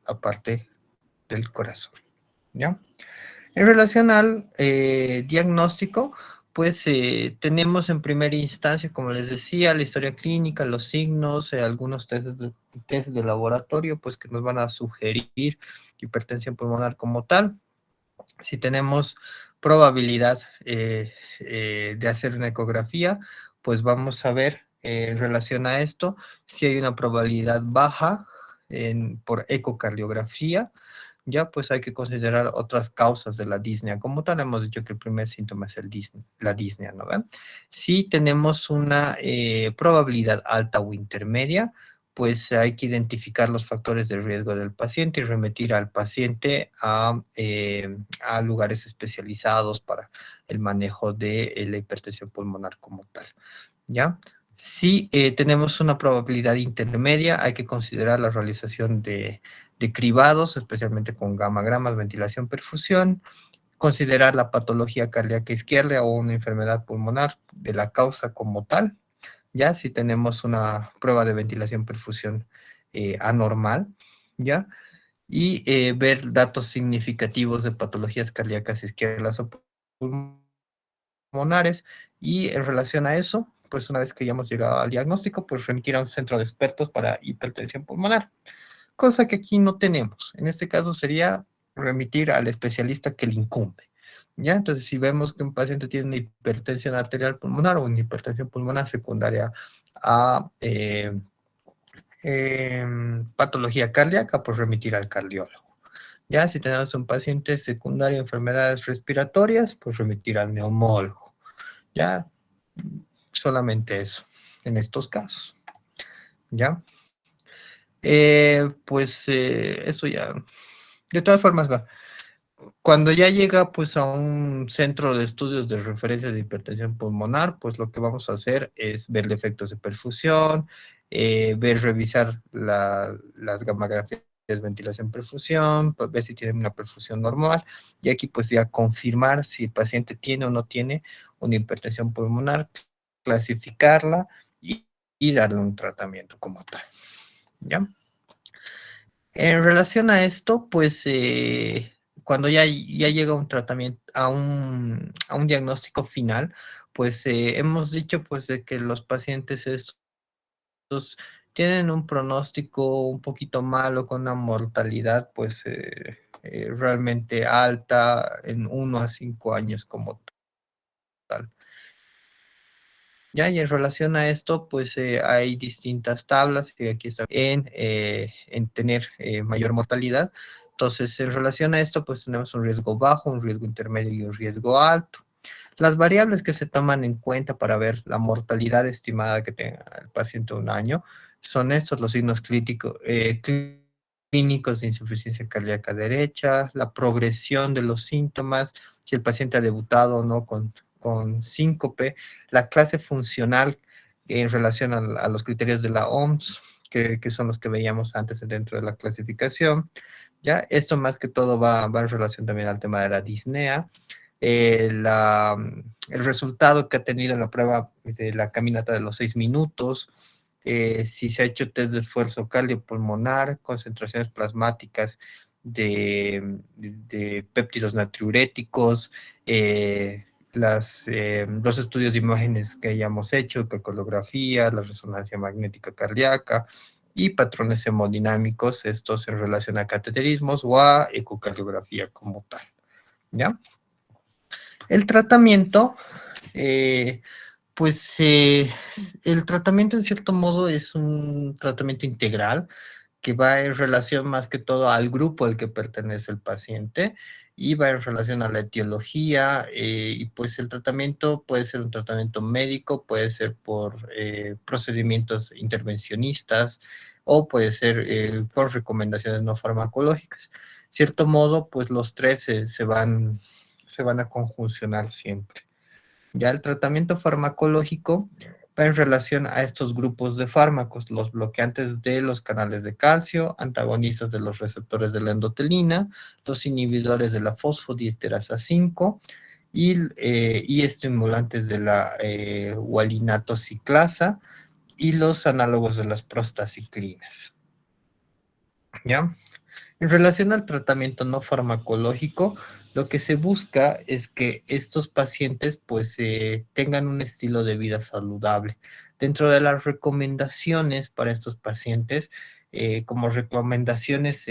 la parte del corazón. ¿Ya? En relación al diagnóstico, pues tenemos en primera instancia, como les decía, la historia clínica, los signos, algunos test de laboratorio, pues que nos van a sugerir hipertensión pulmonar como tal. Si tenemos probabilidad de hacer una ecografía, pues vamos a ver en relación a esto si hay una probabilidad baja por ecocardiografía. Ya pues hay que considerar otras causas de la disnea. Como tal, hemos dicho que el primer síntoma es la disnea, ¿no ven? Si tenemos una probabilidad alta o intermedia, pues hay que identificar los factores de riesgo del paciente y remitir al paciente a lugares especializados para el manejo de la hipertensión pulmonar como tal, ¿ya? Si tenemos una probabilidad intermedia, hay que considerar la realización de cribados, especialmente con gamagramas, ventilación, perfusión, considerar la patología cardíaca izquierda o una enfermedad pulmonar de la causa como tal, ya si tenemos una prueba de ventilación, perfusión anormal, ya, y ver datos significativos de patologías cardíacas izquierdas o pulmonares, y en relación a eso, pues una vez que ya hemos llegado al diagnóstico, pues remitir a un centro de expertos para hipertensión pulmonar, cosa que aquí no tenemos. En este caso sería remitir al especialista que le incumbe. ¿Ya? Entonces, si vemos que un paciente tiene una hipertensión arterial pulmonar o una hipertensión pulmonar secundaria a patología cardíaca, pues remitir al cardiólogo. Ya, si tenemos un paciente secundario a enfermedades respiratorias, pues remitir al neumólogo. Ya, solamente eso, en estos casos. ¿Ya? Eso ya. De todas formas, va. Cuando ya llega pues a un centro de estudios de referencia de hipertensión pulmonar, pues lo que vamos a hacer es ver efectos de perfusión, revisar las gamografías de ventilación perfusión, pues, ver si tiene una perfusión normal, y aquí pues ya confirmar si el paciente tiene o no tiene una hipertensión pulmonar, clasificarla y darle un tratamiento como tal. ¿Ya? En relación a esto, pues cuando ya llega un tratamiento, a un diagnóstico final, pues hemos dicho pues de que los pacientes estos tienen un pronóstico un poquito malo con una mortalidad pues realmente alta en 1 a 5 años como tal. Ya, y en relación a esto, pues hay distintas tablas que aquí están en tener mayor mortalidad. Entonces, en relación a esto, pues tenemos un riesgo bajo, un riesgo intermedio y un riesgo alto. Las variables que se toman en cuenta para ver la mortalidad estimada que tenga el paciente un año son estos, los signos clínicos de insuficiencia cardíaca derecha, la progresión de los síntomas, si el paciente ha debutado o no con síncope, la clase funcional en relación a los criterios de la OMS, que son los que veíamos antes dentro de la clasificación. ¿Ya? Esto más que todo va en relación también al tema de la disnea. El resultado que ha tenido la prueba de la caminata de los 6 minutos, si se ha hecho test de esfuerzo cardiopulmonar, concentraciones plasmáticas de péptidos natriuréticos, los estudios de imágenes que hayamos hecho, ecocardiografía, la resonancia magnética cardíaca y patrones hemodinámicos, estos en relación a cateterismos o a ecocardiografía como tal. ¿Ya? El tratamiento, eh, pues el tratamiento en cierto modo es un tratamiento integral que va en relación más que todo al grupo al que pertenece el paciente y va en relación a la etiología, y pues el tratamiento puede ser un tratamiento médico, puede ser por procedimientos intervencionistas o puede ser por recomendaciones no farmacológicas. Cierto modo, pues los tres se van a conjuncionar siempre. Ya el tratamiento farmacológico va en relación a estos grupos de fármacos, los bloqueantes de los canales de calcio, antagonistas de los receptores de la endotelina, los inhibidores de la fosfodiesterasa 5 y estimulantes de la walinato ciclasa y los análogos de las prostaciclinas. ¿Ya? En relación al tratamiento no farmacológico, Lo que se busca es que estos pacientes pues tengan un estilo de vida saludable. Dentro de las recomendaciones para estos pacientes, como recomendaciones,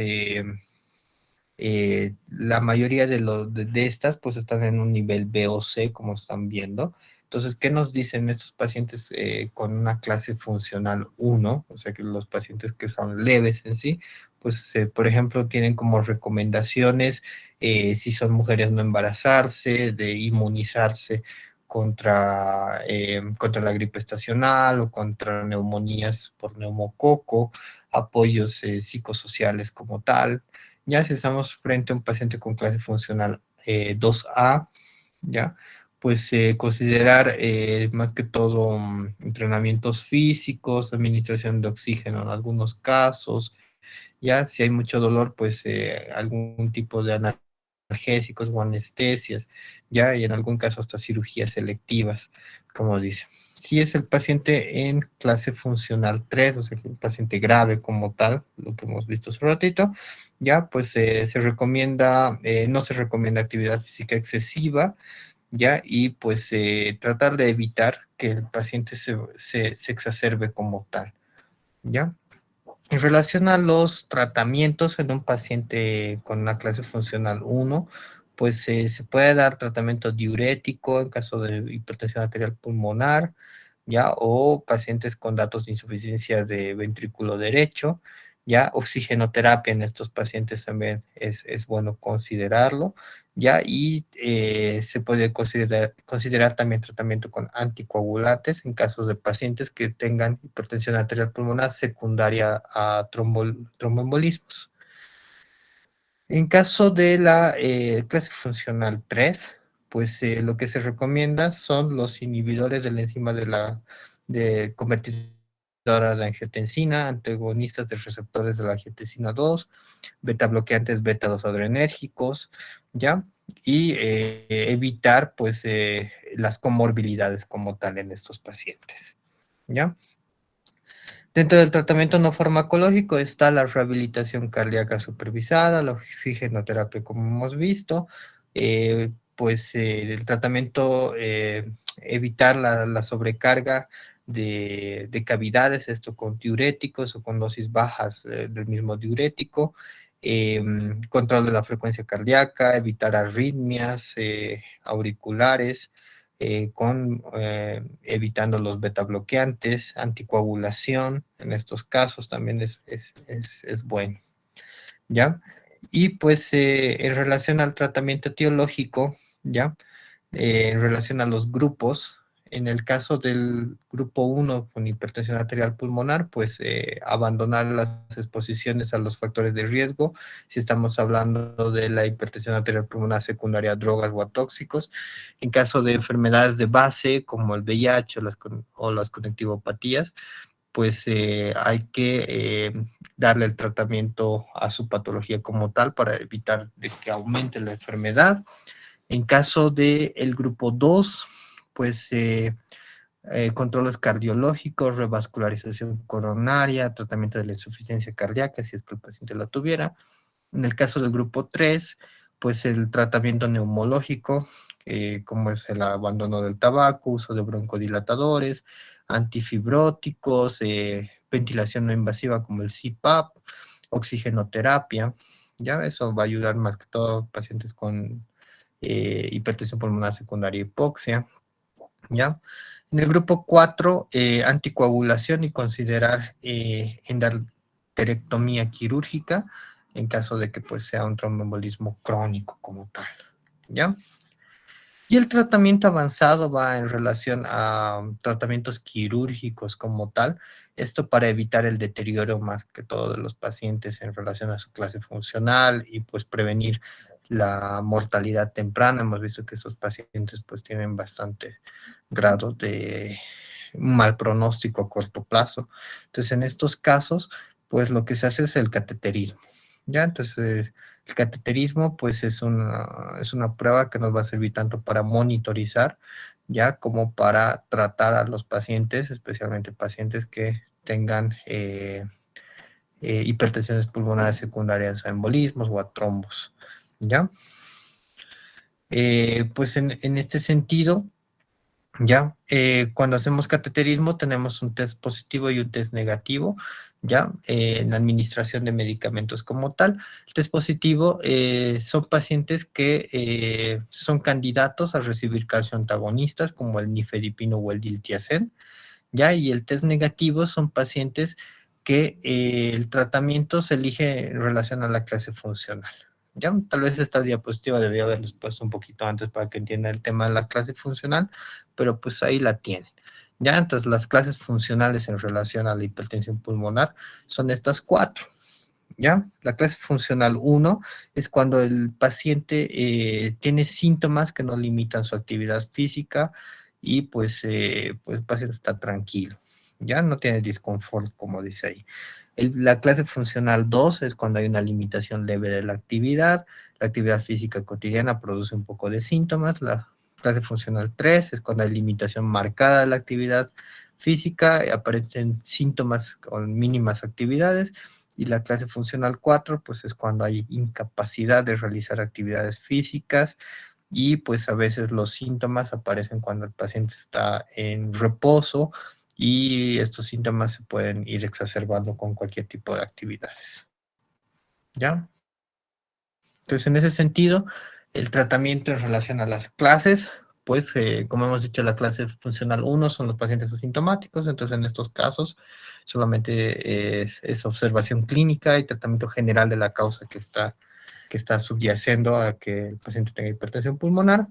la mayoría de estas pues están en un nivel B o C, como están viendo. Entonces, ¿qué nos dicen estos pacientes con una clase funcional 1? O sea, que los pacientes que son leves en sí, pues, por ejemplo, tienen como recomendaciones, si son mujeres, no embarazarse, de inmunizarse contra la gripe estacional o contra neumonías por neumococo, apoyos psicosociales como tal. Ya si estamos frente a un paciente con clase funcional 2A, ya, pues considerar más que todo entrenamientos físicos, administración de oxígeno en algunos casos, ya si hay mucho dolor, pues algún tipo de analgésicos o anestesias, ya, y en algún caso hasta cirugías selectivas, como dice. Si es el paciente en clase funcional 3, o sea, que el paciente grave como tal, lo que hemos visto hace ratito, ya, pues se recomienda, no se recomienda actividad física excesiva, ya, y pues tratar de evitar que el paciente se exacerbe como tal, ya. En relación a los tratamientos en un paciente con una clase funcional 1, pues se puede dar tratamiento diurético en caso de hipertensión arterial pulmonar, ya, o pacientes con datos de insuficiencia de ventrículo derecho, ya, oxigenoterapia en estos pacientes también es bueno considerarlo, ya, y se puede considerar también tratamiento con anticoagulantes en casos de pacientes que tengan hipertensión arterial pulmonar secundaria a tromboembolismos. En caso de la clase funcional 3, pues lo que se recomienda son los inhibidores de la enzima de convertidora de angiotensina, antagonistas de receptores de la angiotensina 2, beta bloqueantes beta 2 adrenérgicos, ¿ya? Y evitar pues las comorbilidades como tal en estos pacientes, ¿ya? Dentro del tratamiento no farmacológico está la rehabilitación cardíaca supervisada, la oxigenoterapia, como hemos visto, pues el tratamiento, evitar la sobrecarga de cavidades, esto con diuréticos o con dosis bajas del mismo diurético, control de la frecuencia cardíaca, evitar arritmias auriculares, evitando los beta bloqueantes, anticoagulación, en estos casos también es bueno, ¿ya? Y pues en relación al tratamiento etiológico, ¿ya? En relación a los grupos, en el caso del grupo 1 con hipertensión arterial pulmonar, pues abandonar las exposiciones a los factores de riesgo, si estamos hablando de la hipertensión arterial pulmonar secundaria a drogas o a tóxicos. En caso de enfermedades de base, como el VIH o las conectivopatías, pues hay que darle el tratamiento a su patología como tal para evitar de que aumente la enfermedad. En caso del grupo 2, pues controles cardiológicos, revascularización coronaria, tratamiento de la insuficiencia cardíaca, si es que el paciente lo tuviera. En el caso del grupo 3, pues el tratamiento neumológico, como es el abandono del tabaco, uso de broncodilatadores, antifibróticos, ventilación no invasiva como el CPAP, oxigenoterapia. Ya eso va a ayudar más que todo a pacientes con hipertensión pulmonar secundaria, hipoxia, ¿ya? En el grupo 4, anticoagulación y considerar endarterectomía quirúrgica en caso de que pues sea un tromboembolismo crónico como tal, ¿ya? Y el tratamiento avanzado va en relación a tratamientos quirúrgicos como tal, esto para evitar el deterioro más que todo de los pacientes en relación a su clase funcional y pues prevenir la mortalidad temprana. Hemos visto que esos pacientes pues tienen bastante grado de mal pronóstico a corto plazo. Entonces, en estos casos, pues lo que se hace es el cateterismo, ¿ya? Entonces, el cateterismo, pues es una prueba que nos va a servir tanto para monitorizar, ya, como para tratar a los pacientes, especialmente pacientes que tengan hipertensiones pulmonares secundarias a embolismos o a trombos, ¿ya? Pues en este sentido, ya, cuando hacemos cateterismo tenemos un test positivo y un test negativo, ya, en la administración de medicamentos como tal. El test positivo son pacientes que son candidatos a recibir calcio antagonistas como el nifedipino o el diltiazem, ya, y el test negativo son pacientes que el tratamiento se elige en relación a la clase funcional. Ya, tal vez esta diapositiva debía haberles puesto un poquito antes para que entiendan el tema de la clase funcional, pero pues ahí la tienen. Ya, entonces las clases funcionales en relación a la hipertensión pulmonar son estas cuatro. ¿Ya? La clase funcional uno es cuando el paciente tiene síntomas que no limitan su actividad física y pues el paciente está tranquilo, ¿ya? No tiene disconfort, como dice ahí. La clase funcional 2 es cuando hay una limitación leve de la actividad física cotidiana produce un poco de síntomas. La clase funcional 3 es cuando hay limitación marcada de la actividad física, aparecen síntomas con mínimas actividades. Y la clase funcional 4 pues es cuando hay incapacidad de realizar actividades físicas y pues a veces los síntomas aparecen cuando el paciente está en reposo y estos síntomas se pueden ir exacerbando con cualquier tipo de actividades. ¿Ya? Entonces, en ese sentido, el tratamiento en relación a las clases, pues, como hemos dicho, la clase funcional uno son los pacientes asintomáticos, entonces en estos casos solamente es observación clínica y tratamiento general de la causa que está subyacendo a que el paciente tenga hipertensión pulmonar.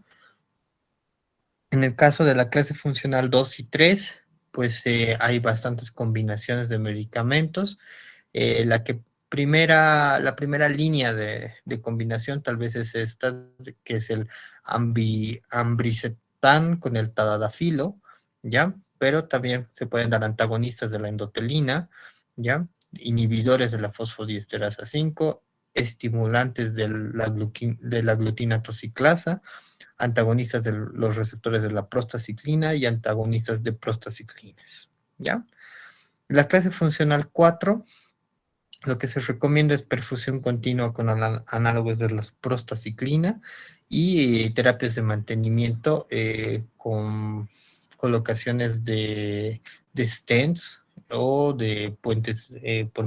En el caso de la clase funcional 2 y 3, pues hay bastantes combinaciones de medicamentos. La primera línea de combinación tal vez es esta, que es el ambricetan con el tadalafilo, ¿ya? Pero también se pueden dar antagonistas de la endotelina, ¿ya? Inhibidores de la fosfodiesterasa 5, estimulantes de la glutina tosiclasa, antagonistas de los receptores de la prostaciclina y antagonistas de prostaciclines, ¿ya? La clase funcional 4, lo que se recomienda es perfusión continua con análogos de la prostaciclina y terapias de mantenimiento con colocaciones de stents o de puentes por.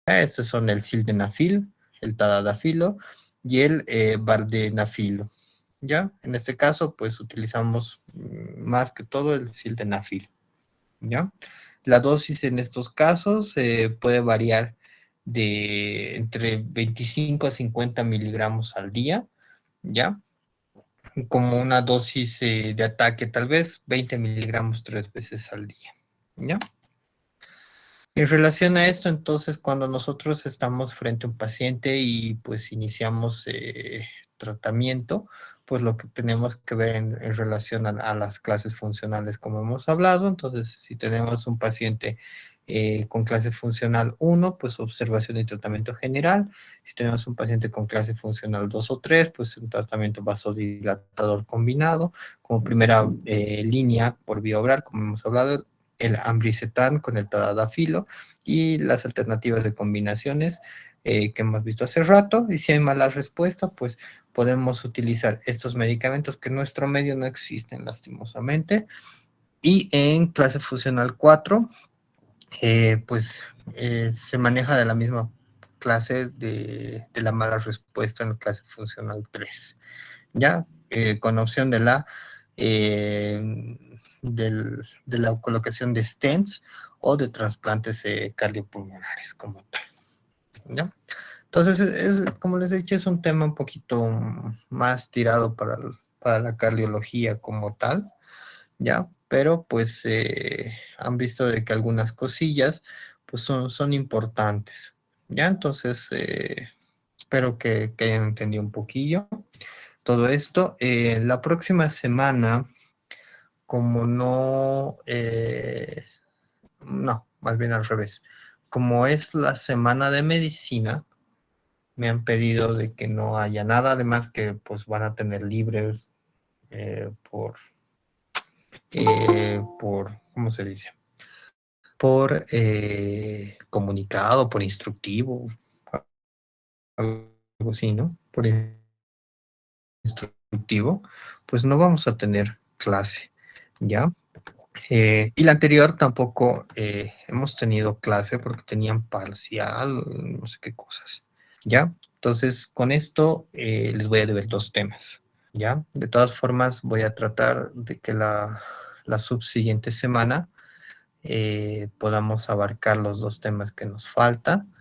Estos son el sildenafil, el tadalafilo y el vardenafilo. ¿Ya? En este caso, pues utilizamos más que todo el sildenafil. ¿Ya? La dosis en estos casos puede variar de entre 25 a 50 miligramos al día, ¿ya? Como una dosis de ataque, tal vez 20 miligramos 3 veces al día, ¿ya? En relación a esto, entonces, cuando nosotros estamos frente a un paciente y pues iniciamos tratamiento, pues lo que tenemos que ver en relación a las clases funcionales, como hemos hablado, entonces, si tenemos un paciente con clase funcional 1, pues observación y tratamiento general. Si tenemos un paciente con clase funcional 2 o 3, pues un tratamiento vasodilatador combinado. Como primera línea por vía oral, como hemos hablado, el ambricetan con el tadalafilo y las alternativas de combinaciones que hemos visto hace rato. Y si hay mala respuesta, pues podemos utilizar estos medicamentos que en nuestro medio no existen lastimosamente. Y en clase funcional 4, se maneja de la misma clase de la mala respuesta en la clase funcional 3, ¿ya? Con opción de de la colocación de stents o de trasplantes cardiopulmonares como tal, ¿ya? Entonces, como les he dicho, es un tema un poquito más tirado para la cardiología como tal, ¿ya? Pero pues han visto de que algunas cosillas pues son importantes, ¿ya? Entonces, espero que hayan entendido un poquillo todo esto. La próxima semana, como no, más bien al revés, como es la semana de medicina, me han pedido de que no haya nada, además que pues van a tener libres ¿cómo se dice? Por comunicado, por instructivo, algo así, ¿no? Por instructivo, pues no vamos a tener clase, ¿ya? Y la anterior tampoco hemos tenido clase porque tenían parcial, no sé qué cosas, ¿ya? Entonces, con esto les voy a deber 2 temas, ¿ya? De todas formas, voy a tratar de que la subsiguiente semana podamos abarcar los 2 temas que nos faltan,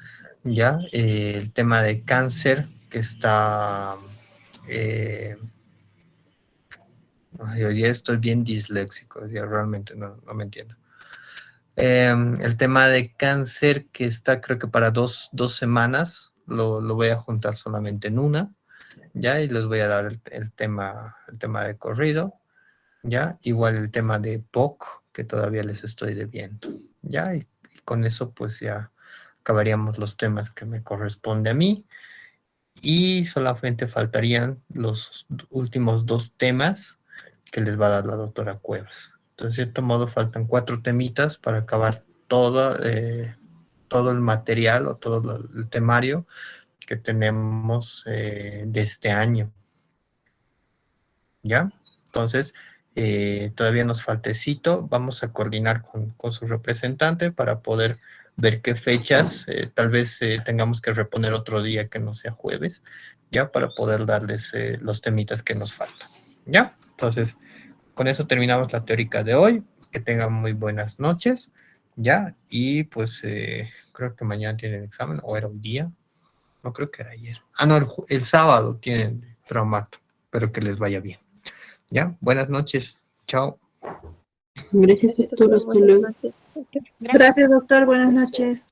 ¿ya? El tema de cáncer que está... ay, hoy día estoy bien disléxico, ya realmente no me entiendo. El tema de cáncer que está creo que para dos semanas, lo voy a juntar solamente en una, ¿ya? Y les voy a dar el tema de corrido, ¿ya? Igual el tema de POC, que todavía les estoy debiendo, ¿ya? Y con eso pues ya acabaríamos los temas que me corresponde a mí y solamente faltarían los últimos 2 temas que les va a dar la doctora Cuevas. Entonces, de cierto modo, faltan 4 temitas para acabar todo el material o todo el temario que tenemos de este año, ¿ya? Entonces, todavía nos faltecito, vamos a coordinar con su representante para poder ver qué fechas, tal vez tengamos que reponer otro día que no sea jueves, ya para poder darles los temitas que nos faltan, ¿ya? Entonces, con eso terminamos la teórica de hoy, que tengan muy buenas noches, ¿ya? Y pues creo que mañana tienen examen, o era un día, no creo que era ayer. Ah, no, el sábado tienen traumato, pero que les vaya bien. ¿Ya? Buenas noches. Chao. Gracias, doctor. Hasta luego. Buenas noches. Gracias, doctor. Buenas noches.